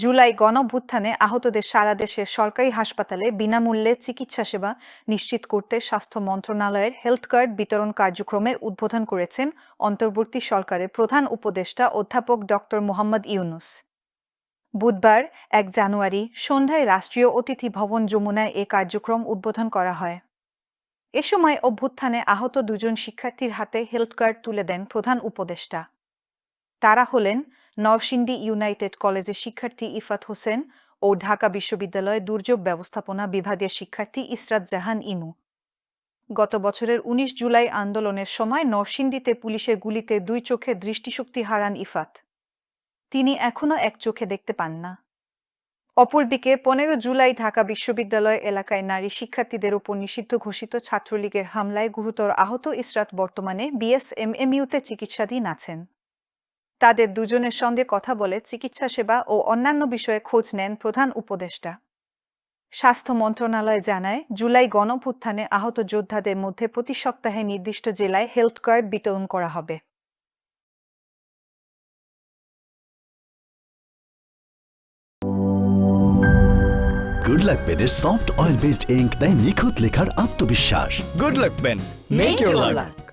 জুলাই গণঅভ্যুত্থানে আহতদের সারা দেশের সরকারি হাসপাতালে বিনামূল্যে চিকিৎসা সেবা নিশ্চিত করতে স্বাস্থ্য মন্ত্রণালয়ের হেলথ কার্ড বিতরণ কার্যক্রমের উদ্বোধন করেছেন অন্তর্বর্তী সরকারের প্রধান উপদেষ্টা অধ্যাপক ড মোহাম্মদ ইউনূস। বুধবার ১ জানুয়ারি সন্ধ্যায় রাষ্ট্রীয় অতিথি ভবন যমুনায় এ কার্যক্রম উদ্বোধন করা হয়। এ সময় অভ্যুত্থানে আহত দুজন শিক্ষার্থীর হাতে হেলথ কার্ড তুলে দেন প্রধান উপদেষ্টা। তারা হলেন নরসিংদী ইউনাইটেড কলেজের শিক্ষার্থী ইফাত হোসেন ও ঢাকা বিশ্ববিদ্যালয় দুর্যোগ ব্যবস্থাপনা বিভাগের শিক্ষার্থী ইসরাত জাহান ইমু। গত বছরের ১৯ জুলাই আন্দোলনের সময় নরসিংদীতে পুলিশের গুলিতে দুই চোখে দৃষ্টিশক্তি হারান ইফাত। তিনি এখনও এক চোখে দেখতে পান না। অপরদিকে ১৫ জুলাই ঢাকা বিশ্ববিদ্যালয় এলাকায় নারী শিক্ষার্থীদের ওপর নিষিদ্ধ ঘোষিত ছাত্রলীগের হামলায় গুরুতর আহত ইসরাত বর্তমানে বিএসএমএমইউতে চিকিৎসাধীন আছেন। তাদের দুজনের সঙ্গে কথা বলে চিকিৎসা সেবা ও অন্যান্য বিষয়ে খোঁজ নেন প্রধান উপদেষ্টা। স্বাস্থ্য মন্ত্রণালয় জানায়, জুলাই গণঅভ্যুত্থানে আহত যোদ্ধাদের মধ্যে প্রতি সপ্তাহে নির্দিষ্ট জেলায় হেলথ কার্ড বিতরণ করা হবে। গুড লাক পেনের সফট অয়েল বেসড ইঙ্ক দেয় নিখুঁত লেখার আত্মবিশ্বাস। Good luck pen. Make your luck.